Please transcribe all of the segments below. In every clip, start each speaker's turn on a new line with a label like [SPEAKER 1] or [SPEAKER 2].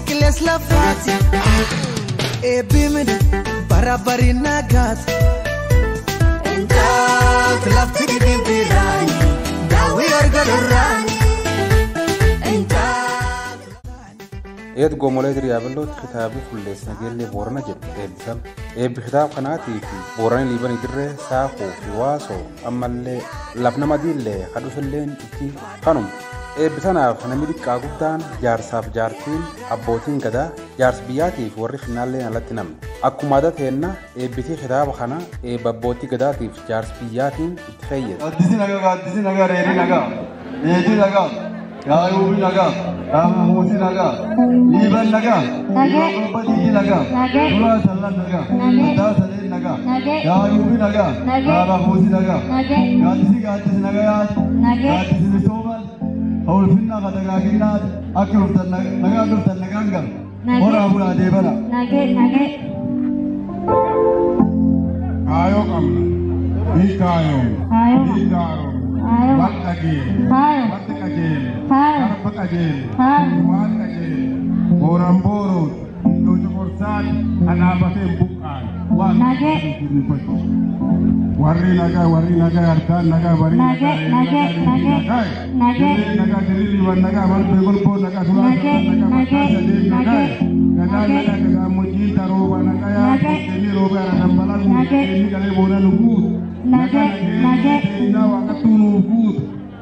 [SPEAKER 1] kiles lafati ebimid barabari nagat entat lafti bimbirani dawi argalurani entat
[SPEAKER 2] eed gomole diriyablo kitabu kulles nagelle borana jeb ebsam kitab qanati fi boran libani dirre saaqo fi waso amalle lafna madille khaduflen itti qanum ebtanaaf namidi qaaqudaan jaarsaaf jaartiin abbootiin gadaa jaars biyyaatiif warri finaallee alatti namni akkuma adaateenna eebbitii kitaaba kana eebbabbootii gadaatiif jaars biyyaatiin itti fayyada.
[SPEAKER 3] Addisi nagaa reerii nagaa eedii nagaa yaayuubii nagaa raamuutii nagaa liiban nagaa dubbadii nagaa duraa sallan nagaa addaa saleen nagaa yaayuubii nagaa raamuutii nagaa gaaddisi nagaa gaaddisi misooman أول فينا قد قاعدين أكلوا تنقانقر ورا أبونا ديبنا
[SPEAKER 4] آيو كمنا بيكايو بيكارو واتكيل واتكاجيل كاربكاجيل واتكاجيل بورامبورو دوجو فرسان أنا بسيم بوكان warri naga artan naga bari naga diri wan naga mal begol po naga sura naga makasa de naga naga moji taro naga ya ni roba rambala ni gale bona lugu naga ina wakatunu gut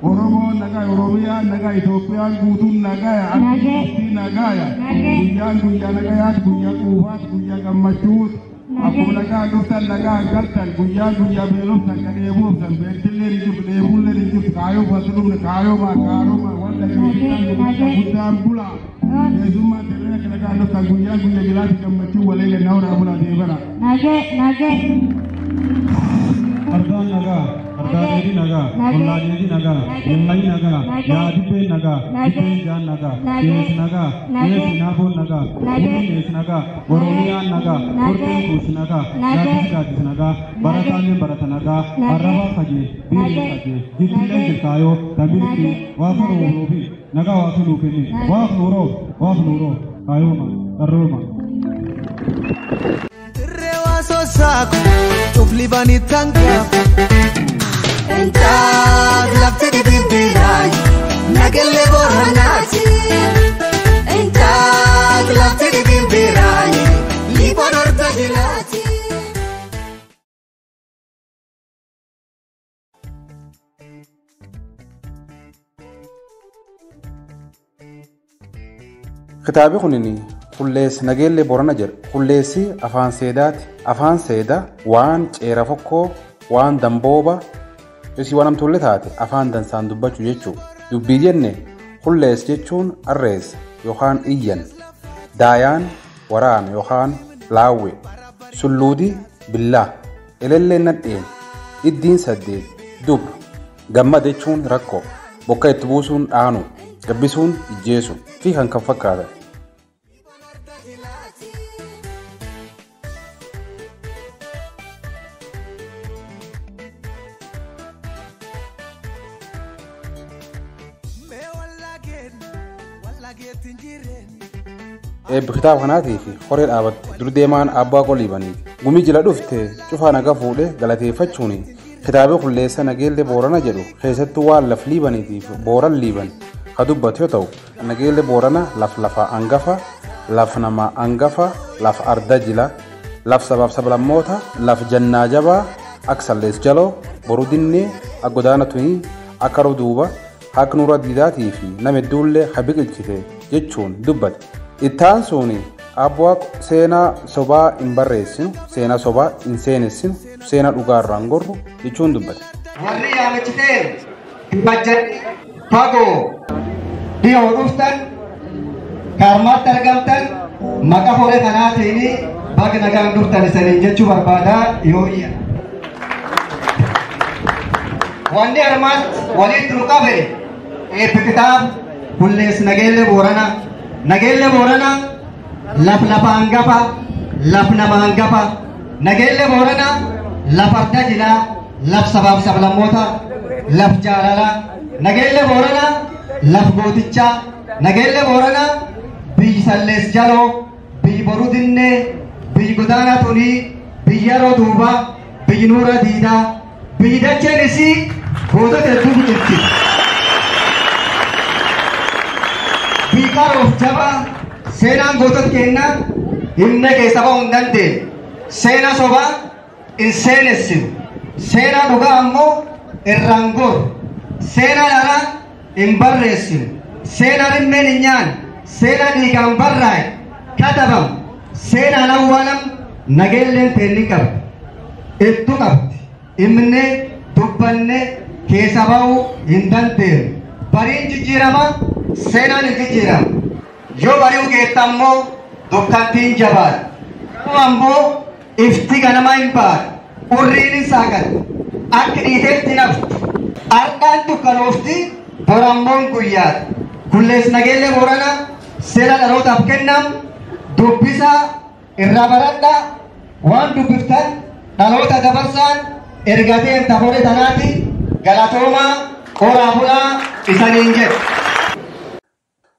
[SPEAKER 4] oromo naga oromia naga ethiopia gutun naga ya naga ya guyan naga ya guyan kuwat guyan gamachut aku naga dutan naga galtan guyan beloftan kadebuftan betilleri jub debulleri jub kayo basulum kayo ma wanda gudan bula yezuma tele naga dutan guyan gilati kamachu walele nawra bula debana nage ardan naga ardadedi naga ollajedi naga yellai naga yadipe naga dipe jan naga yes naga yes nabon naga yes naga oromia naga orten kus naga gadis naga barata naga araba kaje biri kaje ditile jikayo tabilki wafaro robi naga wasulu keni wafuro kayo ma aroma
[SPEAKER 1] rewaso saku tuflibani tanga entat lafti bimbirani nagelle boranati entat lafti bimbirani libon ortajilati
[SPEAKER 2] kitaabi kunini kullees nagelle borana jir kulleesi afaan seedaati afaan seeda waan ceera fokkoo waan dambooba isi waan amtulle taate afaan dansaan dubbachuu jechuu dubbii jenne kullees jechuun arrees yookaan iyyan daayaan waraan yookaan laawwe sulluudi billaa elelleen nadheen iddiin saddeet dubru gammad jechuun rakkoo bokka itti buusuun dhaanu gabbisuun ijjeesu fi kan fakkaatan. kitaaba kanaati fi qoree dhaabatte dur deemaan abbaa qoliibanii gumii jila dhufte cufaa naga fuudhe galateeffachuuni kitaaba kulleessa nageelle boorana jedhu keessattuu waan laf liibaniitiif booran liiban ka dubbatu yoo ta'u nageelle boorana lafa angafa laf nama angafa laf arda jila laf sabaaf sablammoota laf jannaa jabaa ak sallees jaloo boru dinnee ak godaana tunii akka ruduuba ak nuura diidaatii fi nama hedduullee ka biqilchite jechuun dubbate. Ittaan suni abbaa seenaa sobaa hin barreessinu seenaa sobaa hin seenessinu seenaa dhugaarraan gorru jechuun dubbate.
[SPEAKER 5] Warri yaamachiteen bajjadhi fagoo dhiyoo dhuftan kaarmaatti argamtan maqa foole kanaatiin baga nagaan dhuftan isaniin jechuu barbaadaa yoo iyya. Wanni armaatti walitti nu qabe eebbi kitaaba kullees nageelle boorana. Nagelle borana laf angafa laf nama angafa nagelle borana laf arda jila laf sabab sablammoota laf jaalala nagelle borana laf gooticha nagelle borana biyyi sallees jaloo biyyi boruu dinnee biyyi godaanaa tunii biyyi yeroo duubaa biyyi nuura diidaa biyyi dacheen isii gootota hedduu biqilti. Biyyi qaroof jabaa seenaan gootota keenyaa himna keessa ba'uu hin dandeenye. Seenaa sobaa hin seenessinu. Seenaa dhugaa ammoo irraan goru. Seenaa dharaa hin barreessinu. Seenaa dhimmeen hin nyaanne. Seenaa dhiigaan barraa'e katabamu. Seenaan awwaalamu nageelleen teenni qabdi. Iddoo qabdi. Himnee dubbannee keessa ba'uu hin dandeenye. Bariin jijjiirama seenaan hin jijjiiramu. Yoo bari'uu keetta ammoo dukkantiin jabaadha. Garuu ammoo ifti ganamaa hin baadha. Urriin hin saaqatu. Akka dhiiteetti naftu. Harkaan dukkanoofti borammoon guyyaadha. Kullees nageellee Booranaa seera dhalootaaf kennamu dubbisaa irraa baradhaa waan dubbiftan dhaloota dabarsaan ergateen taphore tanaati galatoomaa horaa bulaa isaniin jedhu.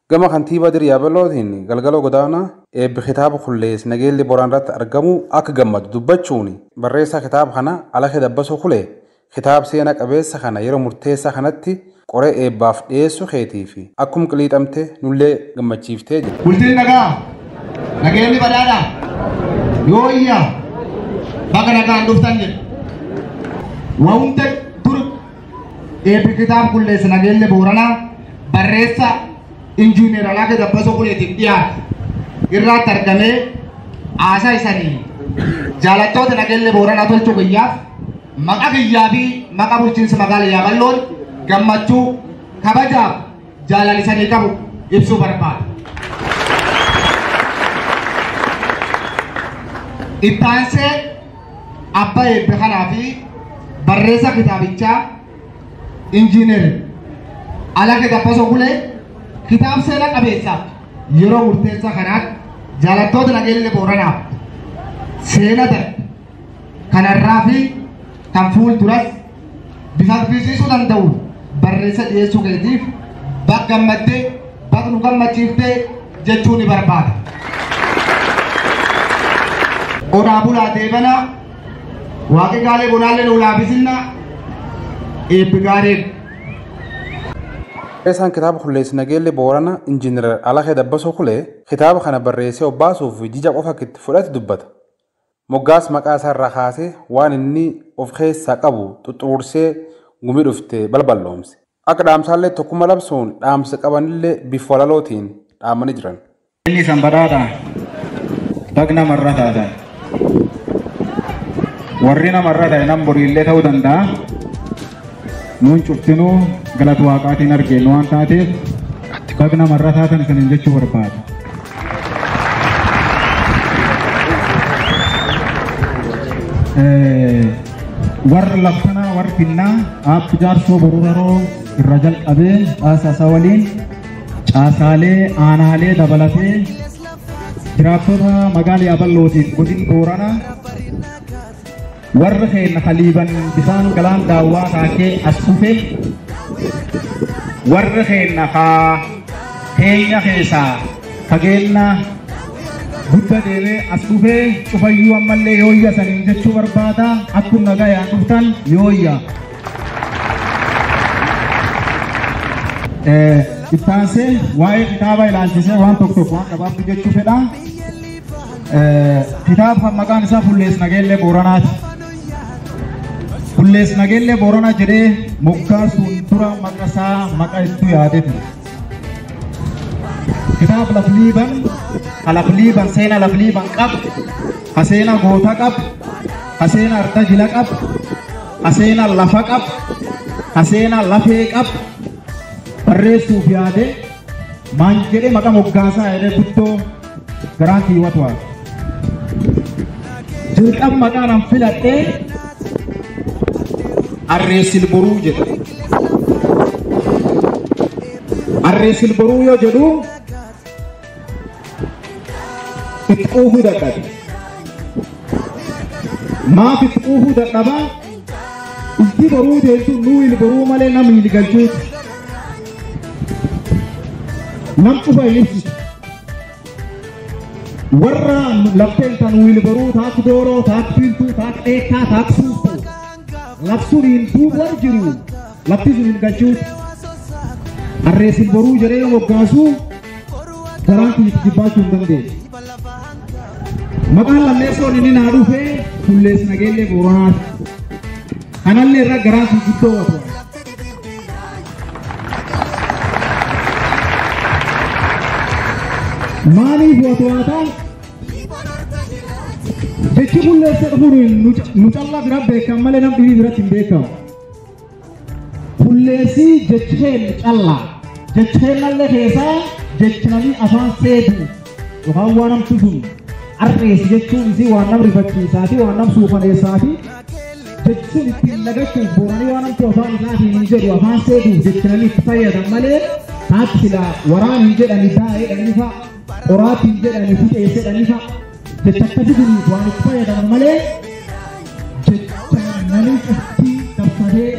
[SPEAKER 2] Gama kantiibaa Diriyaa Balootiin galgaloo godaanaa eebbi kitaaba kullees nageellee Booranaa irratti argamu akka gammadu dubbachuun barreessaa kitaaba kana Alakee Dabbasoo Kulee kitaaba seenaa qabeessa kana yeroo murteessaa kanatti qoree eebbaaf dhiyeessuu keetii fi akkuma qiliixamte nullee gammachiiftee jira.
[SPEAKER 4] Bultiin nagaa nageenyi badhaadhaa yoo iyyaa bakka nagaan dhuftan jedhu waa hunda dur eebbi kitaaba kullees nageellee Booranaa barreessaa injiineer Alakee Dabbasoo Kuleetiin dhiyaate irraatti argamee haasaa isanii jaalattoota nageellee Booranaa tolchuu guyyaaf maqaa biyyaa fi maqaa bulchiinsa magaalaa Yaaballoon gammachuu kabajaaf jaalalisanii qabu ibsuu barbaada. Itti aansee abbaa eebbe kanaa fi barreessaa kitaabichaa injiineer Alakee Dabbasoo Kulee kitaaba seenaa qabeessaaf yeroo murteessaa kanaatti jaalattoota nageellee Booranaaf seenaa darbe kanarraa fi kan fuulduras bifa agarsiisuu danda'u barreessa dhiyeessuu keetiif bakka gammaddee bakka nu gammachiiftee jechuu ni barbaada. Odaa bulaa deebanaa waaqi gaalee bonaallee nu laabisinna eebbi gaariin.
[SPEAKER 2] Barreessaan kitaaba kullees nageellee Booranaa injiineer Alakee Dabbasoo Kulee kitaaba kana barreessee obbaasuuf jija qofa itti fudhate dubbata. Moggaas maqaa isaa irraa kaasee waan inni of keessaa qabu xuxuursee gumii dhufte balballoomse. Akka dhaamsaallee tokkuma labsuun dhaamsa qabanillee bifa walalootiin dhaamanii jiran.
[SPEAKER 4] Inni sanbadaadha bakka namarra taatan warri namarra ta'e nam boriillee ta'uu danda'a. Nuun cuftinuu galata waaqaatiin arginu waan taateef bakka namarra taatan isaaniin jechuu barbaada. Warra laftanaa warri finnaa aabbi jaarsoo bororoo irra jalqabee caasaa waliin caasaalee aanaalee dabalatee jiraattota magaalaa Yaaballootiin godina Booranaa warra keenya kaliiban bisaan galaan daawwaa kaakee as dhufe warra keenya keenya keessaa fageenya guddaa deemee as dhufee cufayyuu ammallee yooyya saniin jechuu barbaada akkuma nagayaan dhuftan yooyya. Ittaansee waa'ee kitaaba ilaalchisee waan tokko waan gabaabdu jechuu fedha. Kitaaba maqaan isaa Kullees Nageellee Booranaati. Kullees Nageellee Booranaa jedhee moggaasuun dura maqasaa maqaa ittuu yaadetu. Kitaaba lafliiban lafliiban seenaa lafliiban qabu seenaa goota qabu seenaa arda jila qabu seenaa lafa qabu seenaa lafee qabu barreessuuf yaade maan jedhee maqaa moggaasaa jedhee guddoo garaan kiiwwatu haa. Jalqaba maqaan an filadhee Arreessil Boruu jedha. Arreessil Boruu yoo jedhu itti quufuu dadhabe. Maaf itti quufuu dadhaba? Itti boruu deemtu nuu il boruu malee nama il galchuuti. Nam cufa hin ibsitu.
[SPEAKER 6] warra lafteen tan wiilbaruu taak dooroo taak fiiltuu taak dheekaa taak suuftu labsuriin duuba jiru lafti sun hin galchuuti arreesin boruu jedhee moggaasuu garaan kiyya jibbaachuu hin dandeenye. Maqaan lammeessoon inni naa dhufee Fullees Nageellee Booranaati. Kanallee irra garaan sun guddoo watu. Maaliif watu waataa? Jechi Fulleessa dhufuun nu callaa bira beekamu malee nam dhibii biratti hin beekamu. Fulleessi jecheen callaa. Jecheen mallee keessaa jechinanii afaan seetu yookaan waan namtu sun arrees jechuun isii waan nam rifachiisaati waan nam suufaneessaati jechuun ittiin lagachuuf booranii waan namtu afaan isaatiin hin jedhu afaan seetuuf jechinanii itti fayyadan malee taatti silaa waraan hin jedhani daa'ee dhanifa qoraatti hin jedhani fixeesse dhanifa jecha akkasii kuniif waan itti fayyadaman malee jecha namni cuftii dabsadee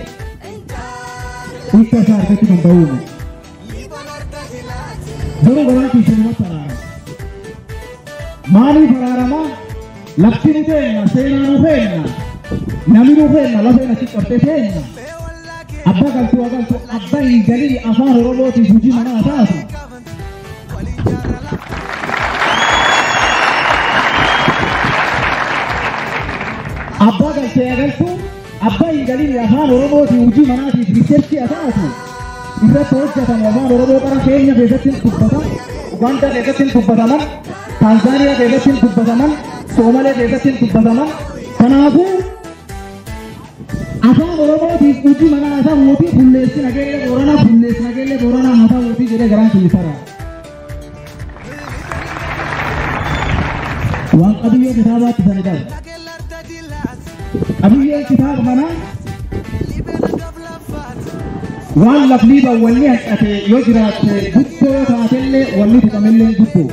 [SPEAKER 6] hiika isaa argachuu danda'uuni. Garuu garaan keessumatti araarama. Maaliif araarama? Lafti nu feenna, seenaa nu feenna, namni nu feenna, lafeen achi qabxee feenna. Abbaa galtuu agaltuu abbaa hin galii afaan Oromootiif hojii manaa taatu. Abbaa galtee agaltuu abbaa hin galii afaan Oromootiif hojii manaatiif riiserchii taatu. Irratti hojjetamu afaan Oromoo bara keenya keessatti dubbataman, Uganda keessatti dubbataman, Tanzaaniyaa keessatti dubbataman, Soomalee keessatti dubbataman. Kanaafuu afaan Oromootiif hojii manaa isaa mootii Fulleessi Nageellee Booranaa Fulleessi Nageellee Booranaa mataa mootii jedhee garaan kiyyisara. Waan qabiyyee kitaabaatti sana qabu. Qabiyyeen kitaaba manaa waan lafliiba wanni hanqate yoo jiraatte guddoo taatellee wanni tuqamellee guddoo.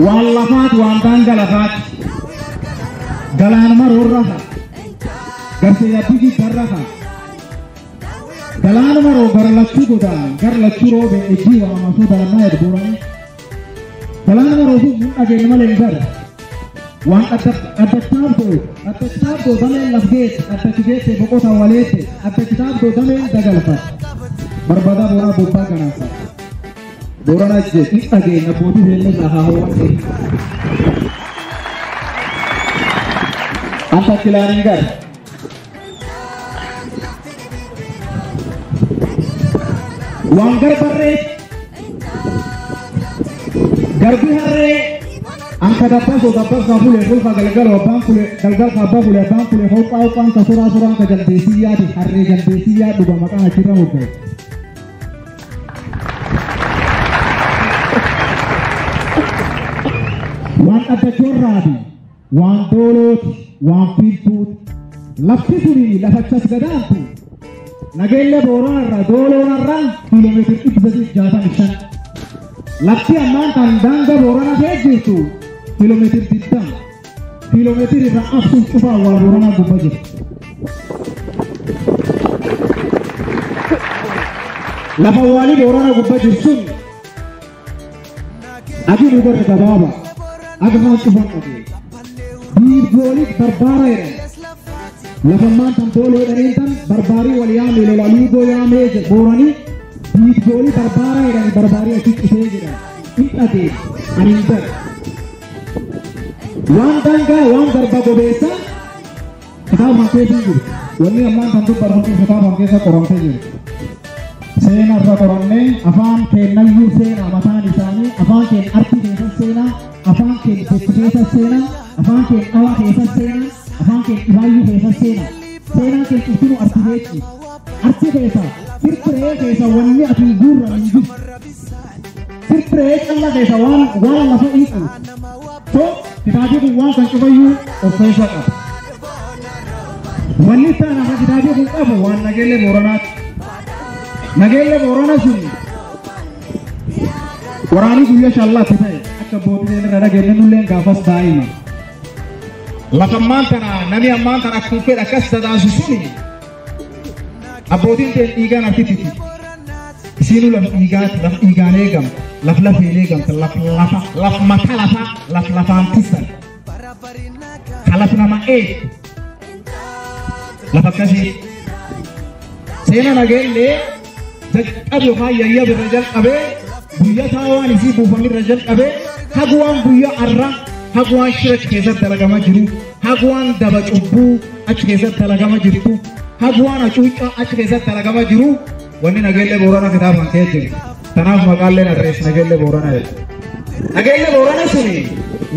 [SPEAKER 6] Waan lafaati waan daanga lafaati. Galaanuma roorrafa. Garsee yabbigi garrafa. Galaanuma roo garlachuu godaan garlachuu roobe ejjii waamamasuu dalannaa edbooranii. Galaanuma roo sun dhageenya malee hin gara. Waan adda kitaabdoo dameen lafgeesse adda kigeesse boqota waleesse adda kitaabdoo dameen dagalfa barbaadaa booraa bobbaa ganaasa boorana jee in dhageenya abbootii beellee lafaa hawwate anta kilaanin gara waan garbarree garbi harree angka dapat kabule fulfa galgal wabang kule galgal kabah kule abang kule hopang kasura-surang ke jaldesia di hari jaldesia dua makan akhirnya oke. Wan ada joradi, wan dolot, wan piltut, lafti suri lafacas gadantu. Nageellee Booranarra dooloonarraan kiiloomeetira 165. Lafti ammaan kan daangaa Booranaa ta'ee jirtu kiiloomeetira 20. Kiiloomeetira irraa absuun cufaa waa Booranaa gubbaa jiru. Lafa waalii Booranaa gubbaa jiru sun adii dubarra gabaaba agafaan cufaan qabee biirgoolii barbaara jedhama. Lafa ammaan tan dooloo dhaniintan barbaarii wal yaame lolaluugoo yaamee booranii biirgoolii barbaara jedhani barbaarii asii cufee jedhama. Hidhatee aniin bara waan dangaa waan garba gobeessa kitaaba keessa jiru wanni ammaan kan dubbarfamtu kitaaba keessa qoramtee jiru. Seenaa irra qorannee afaan kennayyuu seenaa mataan isaanii afaan keen arti keessa seenaa afaan keen jechi keessa seenaa afaan keen dhawaa keessa seenaa afaan keen dhibaayyuu keessa seenaa seenaa keen cuftinuu arti beekti arti keessa firfiree keessa wanni ati guurra hin jiru firfiree calla keessa waan lafa hiiqu to kitaabii kun waan kan cufayyuu of keessa qaba wanni isaan amma kitaabii kun qabu waan Nageellee Booranaati. Nageellee Boorana sun waraanii guyyaa shallaatti ta'e akka booddee irra dhageenye nulleen gaafas daa'ima. Lafa ammaan kana namni ammaan kana akka fedha akkas tadaasu suni abbootiin ta'e dhiigaan akkititi isiinuu lafa dhiigaan eegamu laf ini kan laf mata laf antisan kalaf nama laf kasih sena nagelle abu khayya birajal abe buya tawan isi bufani rajal abe hagwan buya arra hagwan shirak kesa talagama jiru hagwan daba cubbu ach kesa talagama jirtu hagwan achucha ach kesa talagama jiru wani nagelle borana kitaban keje tanaf maqalle adres nagelle borana suni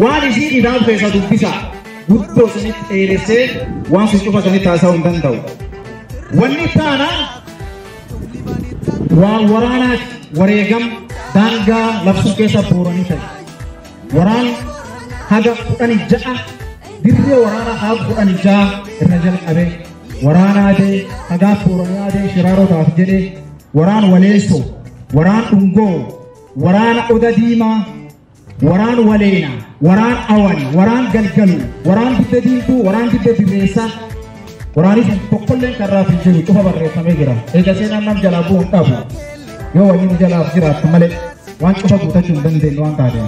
[SPEAKER 6] wani si kitab kesa dubbisa guddo suni erese wan su chufa suni tasa undan taw wani tana wa warana waregam danga lafsu kesa borani tay waran haga kudani jaa dirre warana haga kudani jaa irnajal abe warana de haga borani ade shiraro taaf jede waran waleso waran ungo waran odadima waran walena waran awani waran galgalu waran bidaditu waran bidadisa waran isin tokkollen karra fi jiru tufa barre samejira ega sena nam jalabu tabu yo wani jalab jira tamale wan tufa buta chundan den wan tade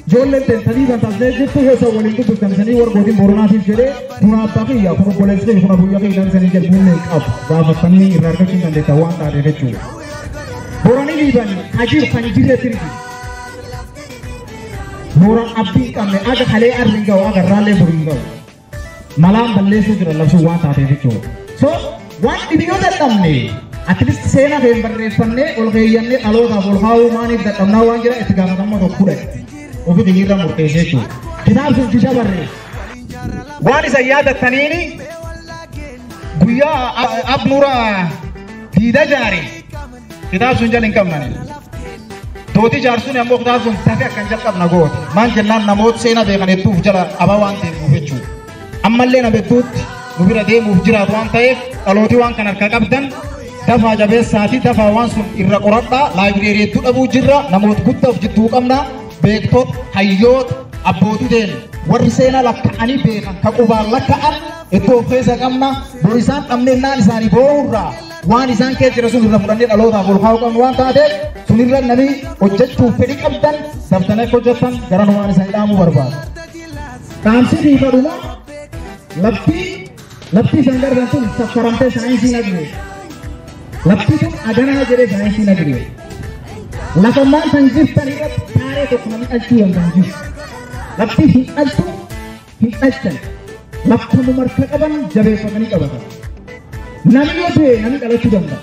[SPEAKER 6] jolle ten tadi kan tasne jitu ho so wali tu kan sani war godin borona fi jere pura taki ya pura college ke pura buya ke dan sani jel bunne up ba fatani irarka chindan de tawan tade de chu boroni libani ajir panjire tirgi Borang abdi kami ada kali arlingau agar rale beringau malam balik sudah langsung wan tadi itu so wan video datang nih at least sena ke berresan nih oleh alo da bolhau mani datang nawan jera itu gambar kamu dokumen obi digira murtese itu kita harus bisa berre wan saya datang ini buya abnura tidak jari kita harus jalan kemana Toti jarsun yang mau kita tapi akan jalan nagot. Manjelan namot sena dengan itu jalan abawan ti muhecu. Amalle na betut mubira de mubjira tuan taif aloti wan kanar kakabdan dafa jabe saati dafa wan sun irra qorata library tu abu jirra namot gudaf jitu kamna bektot hayyot aboti den war sena lakani bekan kakubar lakaan itu feza kamna borisan amne nan sari borra wan isan ke rasul rafulan alota bol khaw kam wan taade sunirran nabi ojjatu pedi kabdan sabtana ko jotan garan wan isa ilamu barbad tamsi di paduma lapti sanggar bantul sakarante sainsi nagri lapti tu adana jere sainsi nagri lakaman sanjif tanirat tare to kunami altu yang sanjif lapti hi altu lapti numar kakaban jabe pagani kabata nami yote nami kalau cudanga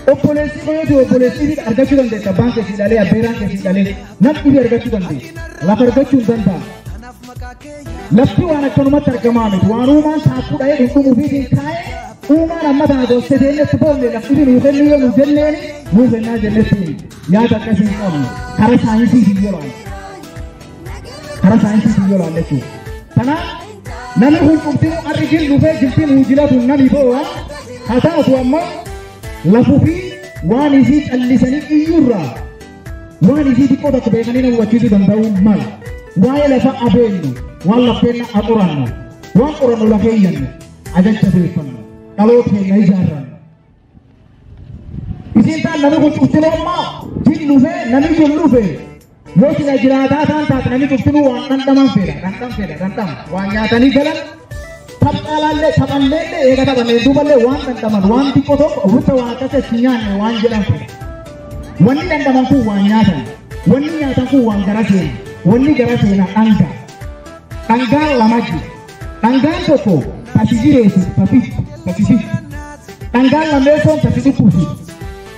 [SPEAKER 6] opolesi koyo opolesi di arga cudanga tabang ke sidale aberan ke sidale nak ibi arga cudanga lakar ga cudanga lapti wana kanuma targamame wanu man saku dai itu mufidin kai uma ramma da do sedene tubonde lapti ni udelli yo ujelleni mufena jelleti ya da kasin kam kara sainsi diyola leku tana nami hukumtinu arigil lufe jiltin hujilatu nami boa hata atu amma lafufi wani si allisani iyurra wani si dikoda kebekanina wachidu dandau mal waya lafa abenu wala pena akuranu wan kuranu lafeyan ajak tafifan kalau tena ijaran isinta nami hukumtinu amma jil lufe nami jil lufe Yo sila jirata tan nami kustimu wan rantam wanya tani jalan tapalalle ega tabane duballe wan rantaman wan tikoto ruta wan kase sinyane wan jalan wani rantaman ku wanya tan wani nyata ku wan garase na anga lamaji anga toko pasijire pasisi anga lameso pasisi pusi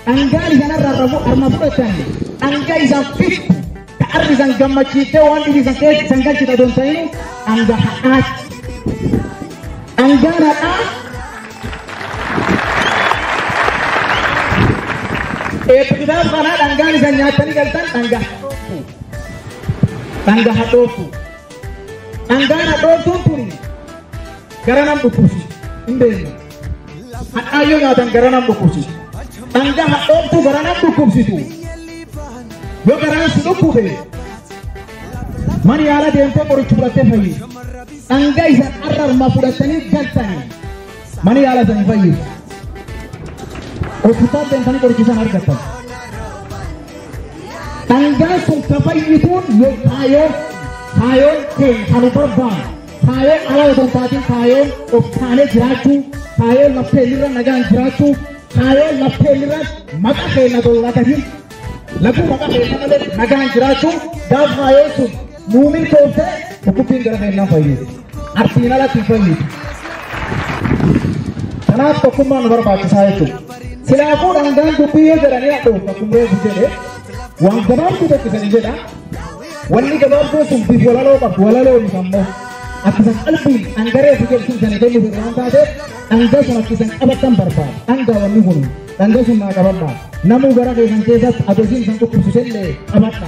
[SPEAKER 6] anga ligana rarabu armabu tan anga izafik arrizan gammachite wan di sanke sangal cita don sainu anga haat anga rata pekitab kana anga ni sanyatani galtan anga hatofu anga hatofu puri garanam bukusi inde ayo ngatan garanam bukusi anga hatofu garanam bukusi tu yo garana suku be mani ala de ente por chubrate fayi anga isa arrar mafudatani gantani mani ala san fayi o futa de ente por kisan ar gatan Tanggal sun kafayyituun yoo kaayoon keen kan barbaan kaayoon ala otoo taatiin kaayoon of taanee jiraachuu kaayoon lafteellirra nagaan jiraachuu kaayoon lafteellirra maqaa keenya tollatanii lakkuu maqaa keenya malee nagaan jiraachuu gaaf kaayoon sun nuumii tooftee dhukkubbiin gara keenyaa fayyadu arsiin alatti hin fayyadu. Kanaaf tokkummaan nu barbaachisaa jechuudha. Silaafuu dhangaan dubbii yoo jedhanii hadhuuf akkuma jedhe waan gabaabduu tokkisanii jedha wanni gabaabduu sun biif walaloo qabu walaloon ammoo akkisan qalbiin dhangaree fi jedhsiisanii kennuuf irraan taateef dhangaa sun akkisan qabatan barbaada. Dhangaa wanni kun dhangaa sun naa qabadha. Namuu gara keessan keessatti adoosiin san dhukkubsutellee qabadha.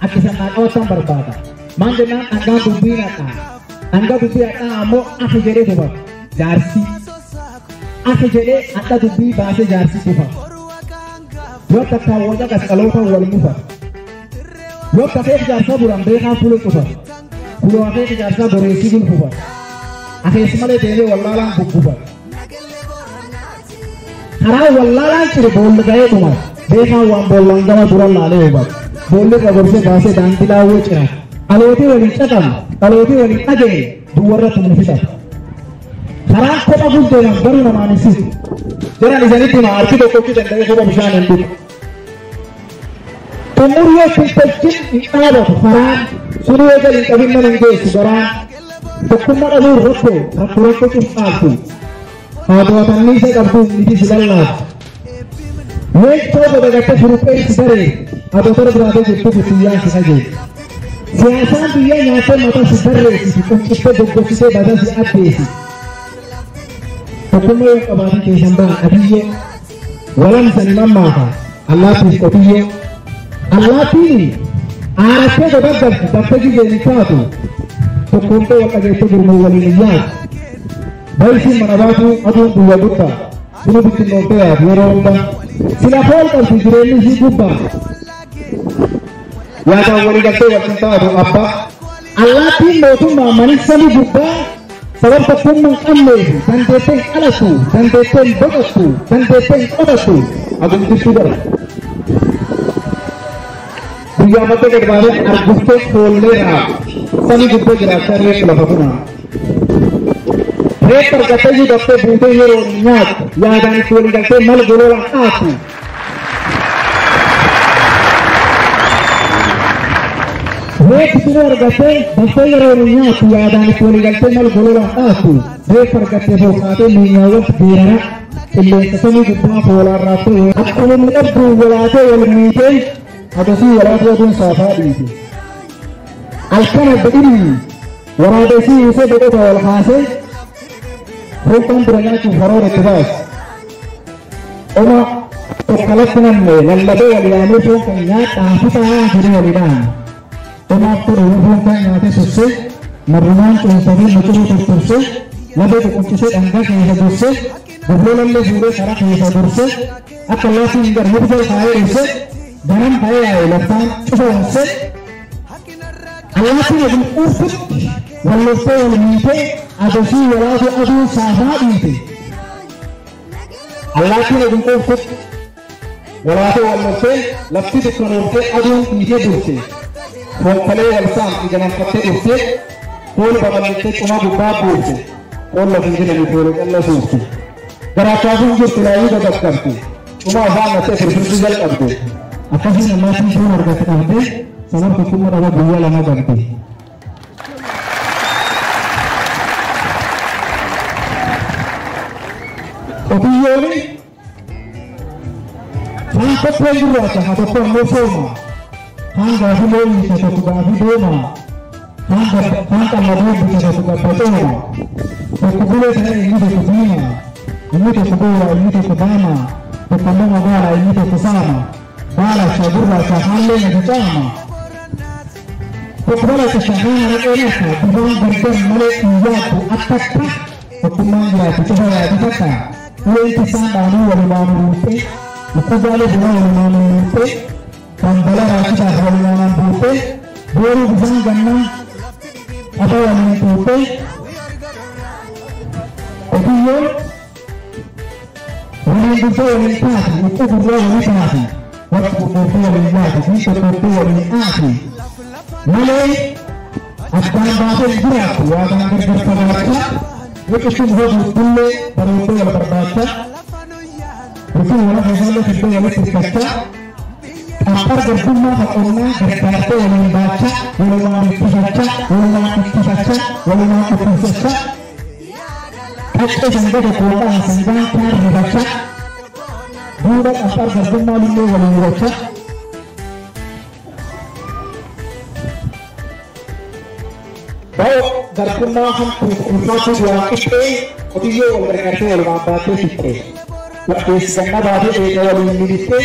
[SPEAKER 6] Akkisan naa qabatan barbaada. Maan jennaan dhangaan dubbii nadhaa. Dhangaa dubbii hadhaa ammoo akka jedhee hubatu jaarsi. Akka jedhee akka dubbii baasee jaarsi dhufa. Yoo takkaan waca qasqaloota wal mufa. Yoo tafeef jaarsaa buran beekaa fuula dhufa. Fuloo hafeef jaarsaa boreessii gulfufa. Akeessi malee deemee wallaalaan bubbufa. Karaa wallaalaan cire boolli ga'ee dhuma. Beekaan waan boollaan gama duran laalee hubatu. Boolli irra gorsee baasee daandii laawwee cira. Dhalootii waliin caqamu, dhalootii waliin dhaga'e duwwarratti mul'ifata. Karaan kopha guddeedhaan garuu namaan hin sisu. Jiran isanitti hima harki tokkochi danda'ee kopha bishaan hin dhugu. Xumurii kiltolchin hin dhaabatu karaan sunii eegal hin qabin mana hin geessu garaan tokkummaa dhabuu rakkoo rakkoo cimsaaltu haa to'atanii isa qabdu miti si lallaatu. Weechoo godhagattee furuphee si daree adootara biraatee jirtu guddiyyaa si qajeelu. Siyaasaan biyya nyaatee mataa si barreessiti qunqiftee goggositee badaa si addeessi. Tokkummaa yoo qabaatan keessan ba'an adiyyee walamsanii mammaafa allaattiif qotiyyee allaattiin aarattee godhaggaltu bakkee jigeen taatu tokkoomtee wal dhageessee gurmuu waliin hin yaadu. Bayisiin mana baatu aduun guyyaa guddaa sunu bittinnoomtee yaadu yeroo hunda sila fool qabdu jireenyi isii gubbaa yaadaan walii galtee wal taatu abbaa allaattiin mootummaa maniksanii gubbaa sabab tokkummaan qabneef dandeetteen qalatu dandeetteen boqottu dandeetteen qotattu agumtittuu bara. Guyyaa madda gad baatee arguftee foollee raabu sanii gubbee jiraachaa reeffa lafa funaa. Reeffa argattee jiidhattee buutee yeroo nyaatu yaadaan itti walii galtee mal goloolaan dhaatu. Reeffi siree argattee daftee yeroo nyaatu yaadaan itti walii galtee mal goloolaan dhaatu. Reeffa argattee bookaatee miinyaawwan beerara qilleensa samii gubbaa foolaan raattee akkuma miidhagduu walaatee wal miitee adosii walaatee aduun saafaa dhiite. Halkan adda dhimmi waraabesii isee boqota wal kaasee foonqaan bira nyaachuuf haroora itti baase. Oma tokkalatti namne lallabee wal yaamee foonqaan nyaadhaa fitaa jedhee walidhaan. Omaaf turu foonqaan nyaatee tursee marrumaan cuunfamee maciruu turtursee labee boqochisee dhangaa keessa dursee gurroo lallee fuudhee karaa keessa dursee akka laafii hin garmuu dhufee kaayee dursee ganam ka'ee yaa'e laftaan cufoonsee allaattiin aduu uffatti walloftee wal miitee adosii walaatee aduu saafaa dhiite. Allaattiin aduu uffatti walaatee walloftee lafti dukkanoomtee aduun dhiitee durte. Fonkalee wal saamti ganamfattee dhuftee fool babal'attee cuma gubbaa buufte. Fool lafin jedhanii foolii qalla suufti. Garaakaasuun jirtu laayii gagaggabdi. Cuma afaan mattee firfirti jalqabde. Akkasii namaatiin foon argate qabdee sabab tokkummaa dhaba guyyaa lama qabdi. Qotiyyooni kaan tokkoon gurraacha haa tokko ammoo fooma. Kaan gaafii loonii isa tokko gaafii deema. Kaan qalladuu bisa tokko gabbaxooma. Tokko bulee ta'e inni tokko fiima. Inni tokko boora inni tokko baama. Tokko immoo magaala inni tokko saama. Baala isaa gurraacha haallee na jacaama. Tokko bala tashaanaa raqeenasa bifaan gargar malee xiyyaatu akka tokkummaan jiraatu cufa yaadu takka. Uleenti isaan dhaanii walumaan ruuxee dhukkubaalee bunaa walumaan ruuxee dambala raakitaaf walumaan buutee booruu bishaan gannaa qafa waliin tuutee qotiyyoon waliin bultee waliin taati dhukkuu gurraa walii taati waktu berkumpul dengan kita berkumpul dengan aku. Mulai akan bahasa berat, wadah berbaca. Itu semua berkumpul berkumpul berbaca. Itu orang yang sedang berbaca. Apar berguna karena berbaca yang membaca, yang membaca, yang membaca, yang membaca. Kita sampai ke kuala sampai kelar membaca. Budak apar berguna lima yang membaca. Baik, berguna untuk dua kita, audio berkata yang membaca kita. Waktu sekarang baru yang memiliki.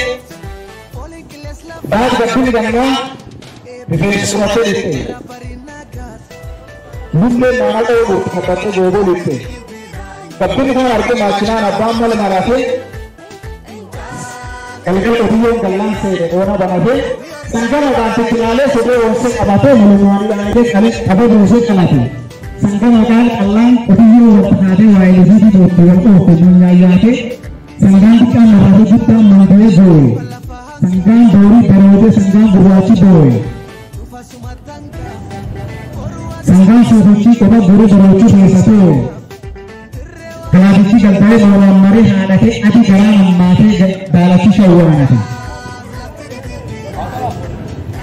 [SPEAKER 6] Baik berguna dengan refleksi itu. Mungkin mana tahu kata tu gobo itu. Tapi kalau ada macam apa malah marah. Kalau audio galang se orang banyak. Sangkan ada artikelnya sudah orang apa tu melalui ada kali ada musik kalati. Sangkan ada galang audio ada wajib itu tu punya yaitu. Sangkan kita marah kita mengajar boy. Sangkan dori periode sangkan berwajib boy. Sangkan suci kita guru berwajib satu. Kalau kita gantai malam mari ada ke adi jalan mati dalam syawal nanti.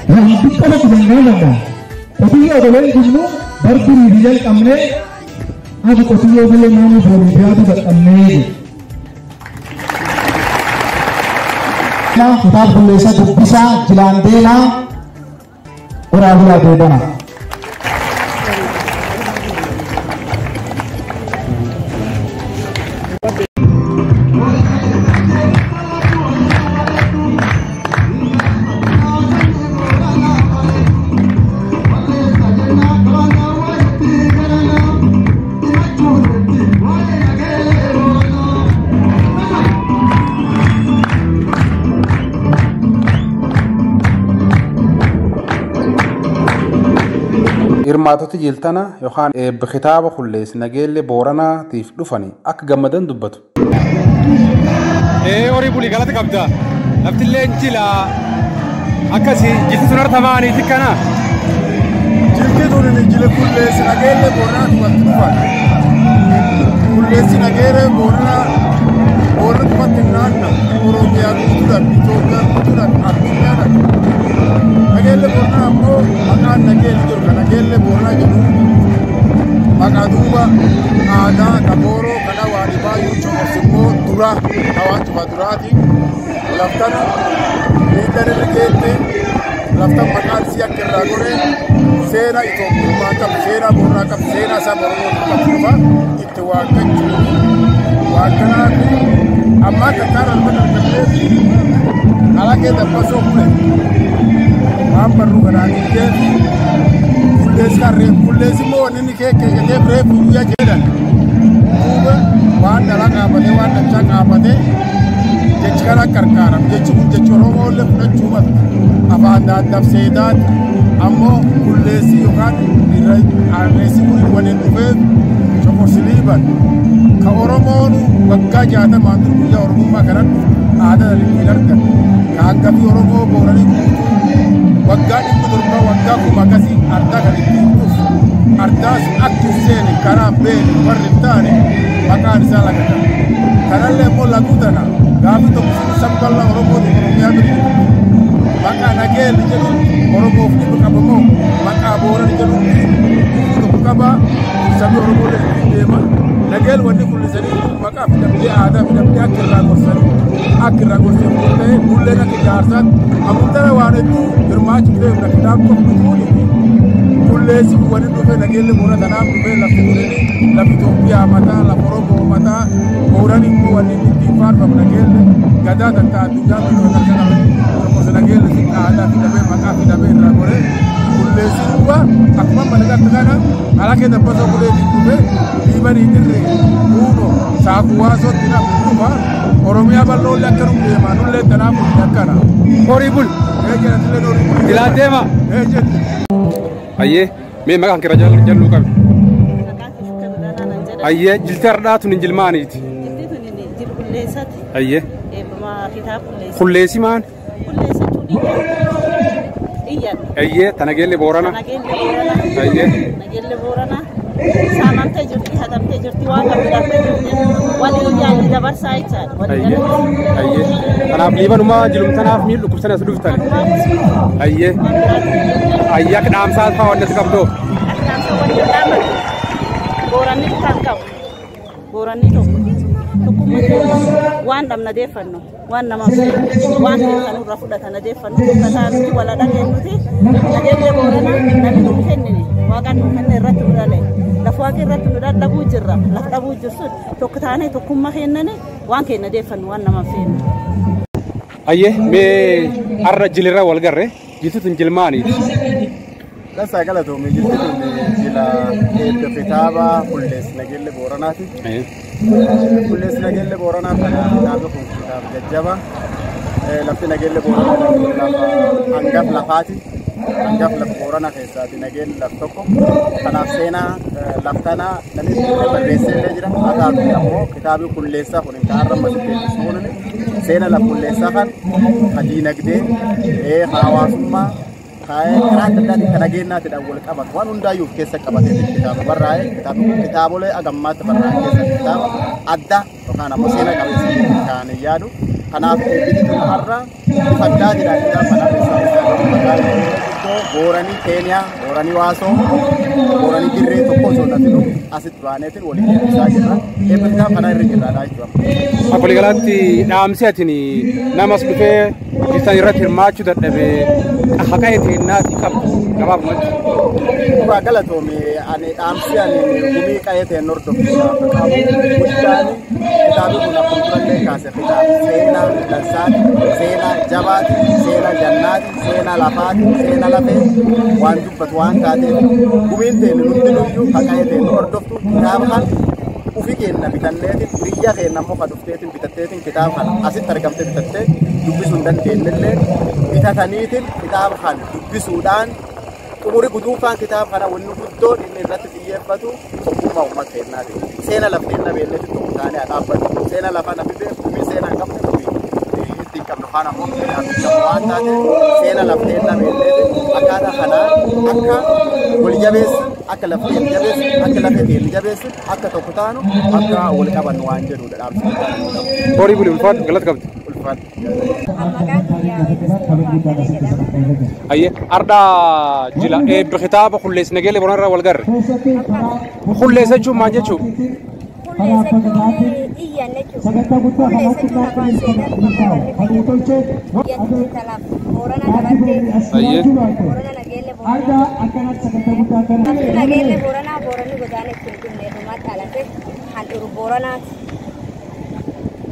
[SPEAKER 6] Yang kita nak dengar apa? Tapi ada lagi semua berdiri di jalan kami. Ada kotiyo boleh mana boleh dia tu kami. Nah, kita boleh satu bisa jalan dena orang-orang berdana.
[SPEAKER 2] Irmaatota jiltana yookaan kitaaba kullees nageelle booranaa tiif dhufani akka gammadan dubbatu.
[SPEAKER 7] Horii bulii galata qabda. Laftillee jila akkasii jilti sun artamaanii tikkana.
[SPEAKER 4] Jilti tuni jila kullees nageelle booranaa tufatti dhufan. Kullees nageelle booranaa tufatti naanna Oromiyaa guutuudhaan Itoophiyaa guutuudhaan addunyaadhaan. Nageelle booranaa ammoo maqaan nageelle jiru kan nageelle booranaa jedhu maqaa duuba aadaa kabooroo kana waanii baay'uu cokos immoo dura hawaan tufa duraati laftana miidhaan irra geette laftan maqaan si akka irraa goree seenaa Itoophiyummaa qabu seenaa booranaa qabu seenaa isaa Oromoo qabu dhufa itti waaqachuun waaqanaa fi ammaa takkaan albata argatee alakee dabbasoo kule waan barruu kanaanii jeefi kullees karree kullees immoo inni keekkeekatee biree guyyaa jedhan duuba waan dhala qabatee waan dachaa qabatee jechi kana qarqaaram jechi kun jechi Oromoo illee fudhachuu matu afaan daaddaaf seedaati ammoo kulleessi yookaan arreessi kun waliin dhufeef cokorsiliiban ka Oromoon waggaa 60 dur guyyaa Oromummaa kanan aadaa hin argan ka hangafii Oromoo booranii waggaa 100 waggaa kuma akkasii ardaa kan ittiin dhufu ardaas akka seeni karaa beeni warri taane maqaan isaa lagata kanallee immoo lagutana gaafi tokko sabballa Oromooti Oromiyaa biri maqaa nageelli jedhu Oromoof dhibba qabamoo maqaa booran jedhu tokko qaba sabi Oromoolee ittiin deema nageel wanni kullisanii maqaa fidamtee aadaa fidamtee akka irraa gorsanii ta'e bulleen akka ijaarsaatti amuntara waan hedduu hirmaachuuf deemna kitaab tokko tuuni kulleessi wani dhufee nageelle boora kanaaf dhufee lafti kunini lafi Itoophiyaa mataa lafa Oromoo mataa booran immoo wanni ittiin faarfamu nageelle gadaa takka addunyaa tokko tokkos nageelle si aadaa fidamee maqaa fidamee irraa goree kulleessi duuba akkuma malagaatti kana alakee dabbasoo kuleetiin dhufee dhiibanii dirree kuuno saakuwaasootti naaf dhufa Oromiyaa bal'oollee akka nuuf deemaa nullee tanaaf akkana.
[SPEAKER 7] Horii bul.
[SPEAKER 4] Ejjeetillee horii bul.
[SPEAKER 7] Dilaa deema.
[SPEAKER 4] Ejjeetti.
[SPEAKER 7] Ayyee mee maqaan kira jalluu qabi. Ayyee jilti hardhaa tun hin jilmaaniiti.
[SPEAKER 8] Jilti tun hin jilkulleessati.
[SPEAKER 7] Ayyee.
[SPEAKER 8] Eebbamaa kitaab kulleessi.
[SPEAKER 7] Kulleessi maan?
[SPEAKER 2] Ayyee tanageelli boorana. Ayyee.
[SPEAKER 8] Nageelli boorana. Saamamtee jirti hatamtee jirti waan qabdaattee jirti walii yaadni dabarsaa jechaadha.
[SPEAKER 2] Ayyee. Ayyee. Kanaaf liibanumaa jilumtanaaf miil dhukkubsanii as dhuftani. Ayyee. Ayyee akka dhaamsaa fa'aa wanti as qabdoo.
[SPEAKER 8] Dhaamsaa wanti dhaamatu booranni kan qabu booranni tokkummaa waan dhabna deeffannu waan nama waan kanurra fudhatana deeffannu akka taanu wala dhageenyuti nageellee boorana namni nu kennine waaqaan nu kenne irratti nu dhale lafa waaqi irratti nu dhabuu jirra lafa dhabuu jirsun tokko taanee tokkummaa kennane waan kenna deeffannu waan nama feenu.
[SPEAKER 2] Ayyee mee har'a jilirra wal garre jituutin jilmaaniiti.
[SPEAKER 9] Lasa galatoomii jirtituun jila eebba kitaaba Kullees Nageellee Booranaati. Kullees Nageellee Booranaa kana kitaaba kun kitaaba jajjaba. Lafti Nageellee Booranaa lafa hangaf lafaati. Hangaf lafa Booranaa keessaati Nageellee laf tokko. Kanaaf seenaa laftanaa namni barreesseellee jira. Haa ta'u ammoo kitaabi Kulleessaa kun kaarra masifeessisuun seena laf Kulleessaa kan diinagdee hawaasummaa karaa adda addaatiin kan nageenyaatidhaan wal qabatu waan hundaayyuu keessa qabatee kitaaba barraa'e kitaabolee agammaatti barraa'e keessa kitaaba adda yookaan ammoo seena qabeessa kan yaadu kanaaf eebbisiisuun har'a bifa addaatidhaan kitaaba kana keessaa booranii Keeniyaa booranii Waasoo booranii Dirree tokko osoo natti asitti baaneetiin waliin eebbisaa jirra eebbi kitaaba kana irra jirraadha jechuudha.
[SPEAKER 2] Akkuma galaatti dhaamsi atiin namas dhufee jirtan irratti hirmaachuu dadhabee akka eteennaati qabu gabaabumatti.
[SPEAKER 9] Dhugaa galatoomii ani dhaamsi ani gumii qayeeteen hordoftuudhaaf qabu guddaan kitaabni kun akkuma turallee kaase kitaaba seenaa dansaati seenaa jabaati seenaa jannaati seenaa lafaati seenaa lafee waan dubbatu waan taateef gumiin teenne hundinuyyuu akka qayeeteen hordoftu kitaaba kan ufii kenna bitanneetiin biyya kenna immoo kan dhufteetiin bitatteetiin kitaaba kana asitti argamte bitattee dubbisuu hin dandeenyellee bitataniitiin kitaaba kana dubbisuudhaan umuri guduunfaan kitaaba kana wanni guddoon inni irratti xiyyeeffatu tokkummaa uummata keenyaati. Seena lafti kenna beelleetti tokko taanee haa dhaabbatu. Seena lafa namni beeku seena hin qabne ittiin qabnu kaan ammoo waan taateef seena lafti kenna beelleetti akkaataa kanaan akka wal jabeessu akka lafti jabeessu akka lafti jabeessu akka tokko taanu akka wal qabannu waan jedhudha dhaabsi.
[SPEAKER 2] Horii buli ulfaatu galata qabdi. Ayyee arda jila eebbi kitaaba Kullees Nageellee Booranaa wal garre. Kullees jechuun maal jechuudha?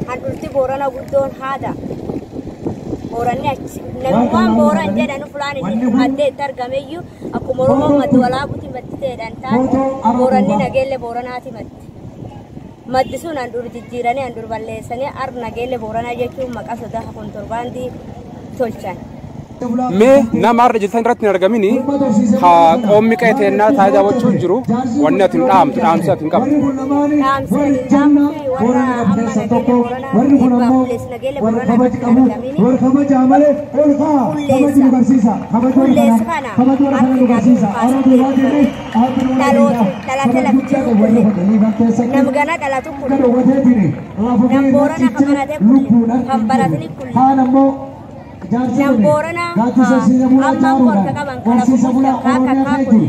[SPEAKER 10] Handulti Boorana guddoon haadha. Booranni achi namni waan Booran jedhanu fulaan adda itti argameyyuu akkuma Oromoon maddi walaabuuti maddi ta'edhaan taate Booranni Nageellee Booranaati maddi. Maddi sun handhuur jijjiiranii handhuur balleessanii Nageellee Booranaa jechuun maqaa sodaa kontorbaandii tolchan.
[SPEAKER 2] Mee nama har'a jirtan irratti hin argamini haa qoommi qayeteennaa taa'ee daawwachuun jiru wanni ati hin dhaamtu dhaamsi ati hin qabdu.
[SPEAKER 10] Dhaamsi warra amma Nageellee Booranaa eebbaa Kullees Nageellee Booranaa irratti hin argamini Kullees kana akka dhalatee lafi jiru kulle nam gana dhalatu kulle nam Boorana kan baratee kulle kan baratanii kulle. Nam Boorana ammaan korka qaban kana fufuudha kaakkaa kulle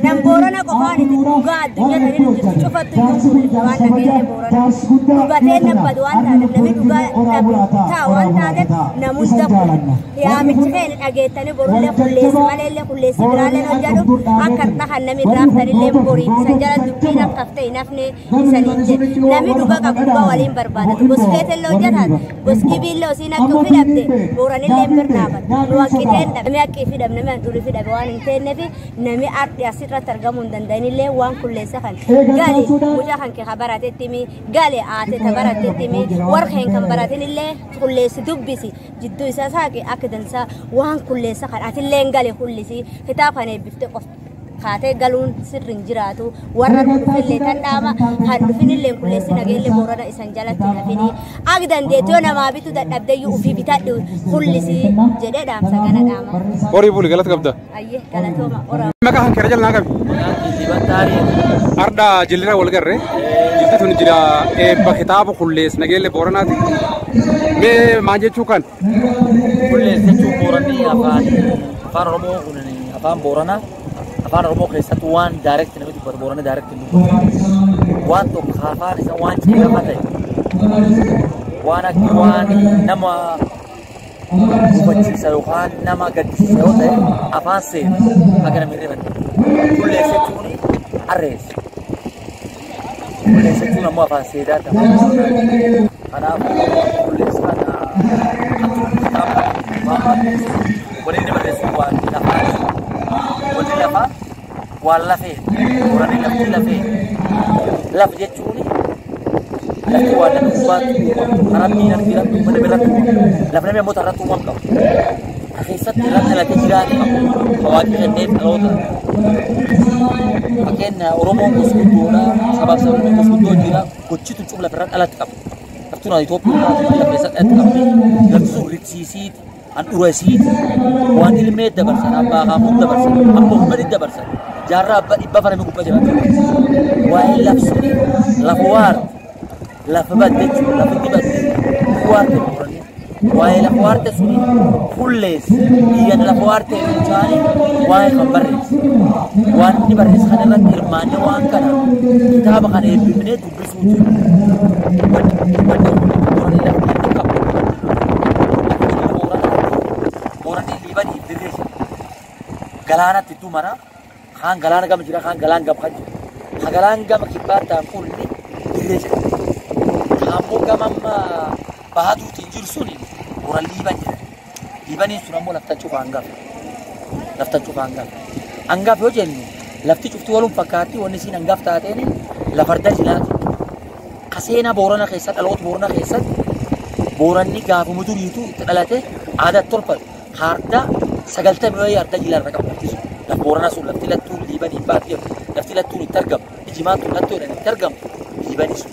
[SPEAKER 10] nam Boorana qofaan itti dhugaa addunyaa tanii nuti cufattu iyyuu waan Nageellee Booranaa dhugateen nabbadu waan taateef namni dhugaa taa waan taateef namus dabbu yaamichi keenya dhageettanii borullee kulleessi maleellee kulleessi biraallee hon jedhu akka dhahan namni raaftanillee borii isan jala dubbiin akka ta'e nafne isaniin jedhe namni dhugaa qabu dhugaa waliin barbaadatu gosi feetellee hojjetan gosi dhibiillee osiin akka ofii dhabde Booranillee birnaaban nu haqqiteen namni haqqii fi dhabne namni durii fi dhabe waan hin teenneef namni ardi asirratti argamuu hin danda'inillee waan kulleessa kan gali mucaa kan kee baratetti mi gali aate ta baratetti mi warqeen kan baratinillee kulleessi dubbisi jidduu isaa saaqi akka dansaa waan kulleessa kan atillee gali kullisi kitaaba kana eebbifte qof kaatee galuun sirriin jiraatu warra dhufillee tan dhaama kan dhufinillee kulleessi nageellee boorana isan jalatti nafini ag dandeetoo namaa bitu dadhabdeeyyuu ufii bitadhu kullisi jedhee dhaamsa gana dhaama.
[SPEAKER 2] Horii buli galata qabda.
[SPEAKER 10] Ayyee galatooma ora.
[SPEAKER 2] Maqaa kan kira jala naa qabi. Arda jilira wal garre jilti tun jira eebba kitaaba kullees nageellee booranaati. Mee maal jechuu kan?
[SPEAKER 11] Kullees jechuun booranii afaan Oromoo kunini afaan booranaa afaan Oromoo keessatti waan direct namni dubbatu booranii direct dubbatu waan tokko afaan isa waan cimaa ta'e waan akka waan nama hubachiisa yookaan nama gaddisiisa yoo ta'e afaan seenu akka namni irratti kullees jechuun arrees kullees jechuun ammoo afaan seedaa ta'a kanaaf kullees kana waliin dabarreessu waan lafaa waliin lafaa waan lafee booranii lafti lafee laf jechuun lafti waan namni gubbaatti karatti namni irratti mana birratti lafa namni ammoo irratti uumam qabu keessatti irratti dhalatee jiraate qabu hawaasni kanneen dhaloota fakkeenya Oromoon gosguddoodha sabaaf sabni gosguddoo jira gochitu cubla irratti dhalatti qabu lafti nuti Itoophiyaa lafa keessatti dhalatti qabdi lafti sun riksiisiiti an urasiiti waan ilmee dabarsan abbaa haamuun dabarsan abbaa ummadii dabarsan jaarraa abbaa dhibba farami gubbaa jiraatu waa'ee labsuun lafa waarte lafa baddeechu lafa dibadde waarte booranii waa'ee lafa waarte suni kullees biyyan lafa waarte jechaani waa'ee kan barreesse waan inni barreesse kan irratti hirmaannee waan kana kitaaba kana eebbifnee dubbisuu jiru booranii lafa galaanatti dumara kaan galaana gama jira kaan galaan gama kan jira ha galaan gama kibbaataan kulli dirreesha kaammoo gama amma baatuutiin jiru suni boran liiban jira liibaniin sun ammoo laftan cufa hangaaf yoo jennu lafti cufti waluun fakkaatti wanni isiin hangaaf taateen lafarda jilaati kaseenaa boorana keessatti dhaloota boorana keessatti booranni gaafuma duriitu itti dhalate aadaa tolfatu harda sagaltamii wayii harda jilaarra qabachiisu lafa boorana sun lafti lattuun liibanii baatee lafti lattuun itti argamu ijimaatu lattoo jedhan itti argamu liibanii sun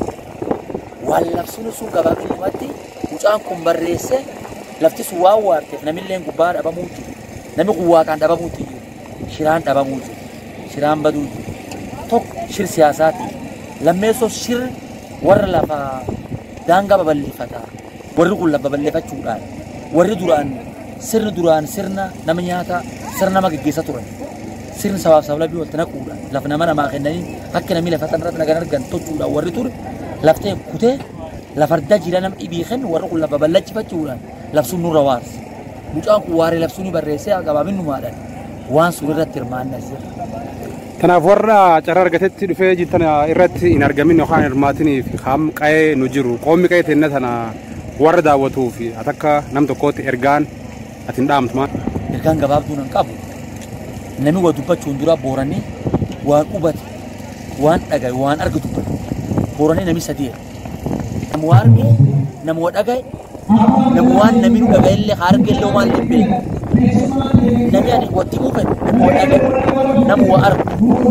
[SPEAKER 11] waan labsuun sun gabaabinumatti mucaan kun barreesse lafti sun waan waarteef namilleen gubbaa dhabamuu jiru namni kun waaqaan dhabamuu jiru shiraan dhabamuu jiru shiraan baduu jiru tokko shir siyaasaati lammeessoo shir warra lafa daangaa babal'ifata warri kun lafa babal'ifachuudhaan warri duraan sirna nama nyaata sirna nama geggeessa turan sirni sabaaf sablabii walitti naquudhaan lafa namaa kennanii akka namni lafa tanarratti nagan argan tochuudhaan warri ture laftee kutee lafarda jira nam dhibii kennu warri kun lafa babal'achifachuudhaan labsuun nurra waarse mucaan kun waaree labsuun barreessee gabaabinnumaadhaan waan sun irratti hirmaannaa jira.
[SPEAKER 2] Kanaaf warra carraa argatetti dhufee jirtan irratti hin argamin yookaan hirmaatiniif haam qa'ee nu jiru qoommi qa'ee teenna tana warra daawwatuu fi atakka nam tokkootti ergaan atin dhaamtuma.
[SPEAKER 11] Ergaan gabaabduu nan qabu namni waa dubbachuun dura booranii waan qubate waan dhagaye waan arge dubbatu booranii namni sadii nama waa arge nama waa dhagaye nama waan namni nu dhagaye illee harge illee waan hin beeku namni ani watti muufan nama waa dhagaye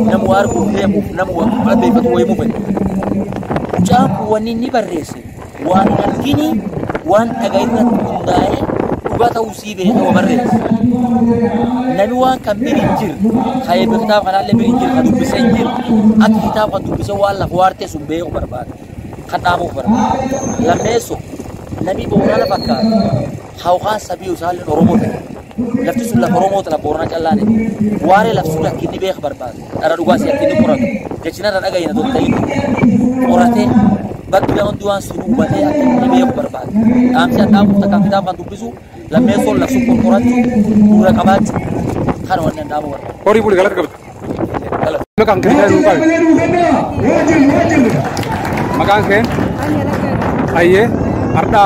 [SPEAKER 11] nama waa argu deemuuf nama waa qalbeeffatu wayii muufan mucaan wanni inni barreesse waan argini waan dhagaye irratti hundaa'ee dhugaa ta'uu sii beekama barreesse namni waan kan biriin jiru ka'ee kitaaba kanaallee biriin jiru kan dubbisee hin jiru akka kitaaba kan dubbisee waan lafa waartee sun beeku barbaada kan dhaamuuf barbaada lammeessoo namni boorana fakkaata hawaan sabii isaallee Oromoo ta'e lafti sun lafa Oromoo ta'e boorana callaane waaree lafsuun akka inni beeku barbaada dhara dhugaa si akka inni qoratu jechinarra dhagayina tokko ta'in qoratee bakki hundi waan sun hubatee akka inni beeku barbaada dhaamsi dhaamuuf takka kitaaba kan dubbisu lammeessoo lafsuun qorqorachuu dura qabaachuu kan waan danda'amu barbaada.
[SPEAKER 2] Horii buli galata qabda. Maqaan kee nu qabe. Maqaan kee? Ayyee har'a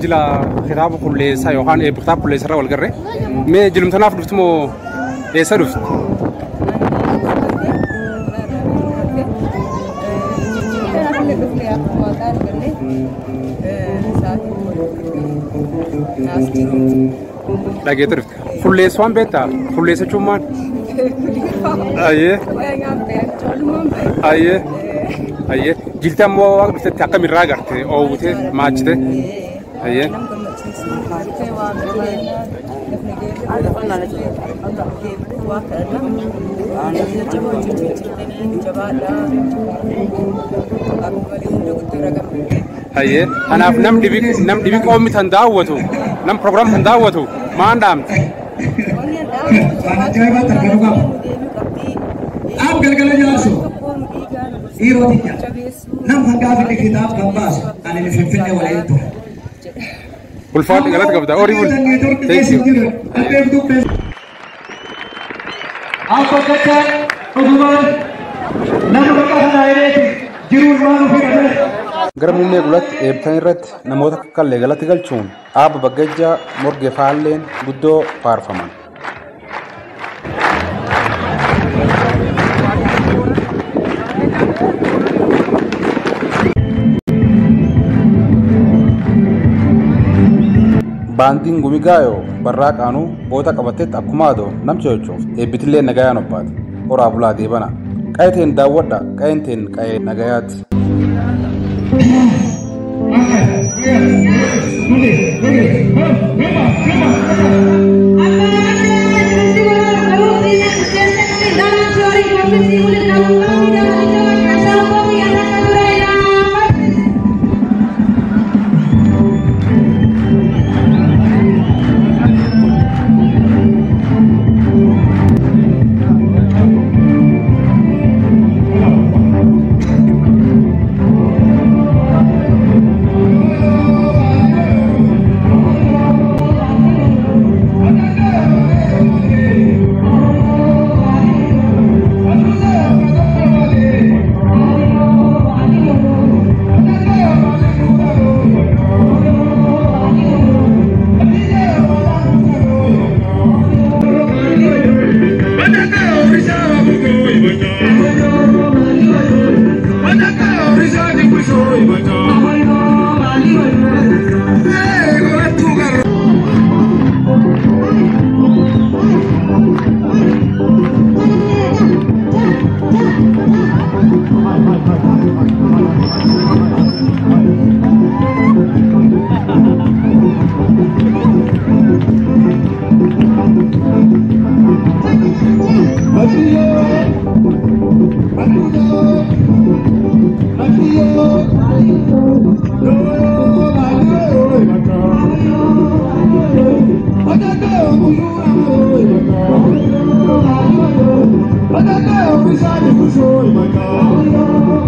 [SPEAKER 2] jila kitaaba qulleessaa yookaan kitaaba qulleessarra wal garree mee jilumtanaaf dhuftu moo eessa dhuftu? Dhageetu dhufte. Qulleessu waan beektaa? Qulleessachuun maal?
[SPEAKER 7] Aye. Aye. Aye. Jilta mo wag bisa takka miragarte o ute maachte. Aye. Aye. Anaaf nam dibi qoomi tan daawwatu nam program tan daawwatu maan dhaamte.
[SPEAKER 6] आप गलगल जासो इरोतिया नम हंगा फिर किताब कंबास आने में फिरने वाला है तो
[SPEAKER 7] उल्फात गलत कब था और ये थैंक यू
[SPEAKER 6] आप कहते हैं तो जुबान नम बका हनाए जरूर मानो फिर
[SPEAKER 2] Garmillee gulatti eebbisan irratti namoota kallee galatti galchuun aabba baggajjaa morge faalleen guddoo faarfaman. Baantiin Gumigaayo barraa qaanuu boota qabatteetti akkuma adoo namcha jechuuf eebbitillee nagayaan obbaate horaa bulaa deebana qayeteen daawwadha qayenteen qayee nagayaatti.
[SPEAKER 6] Bye.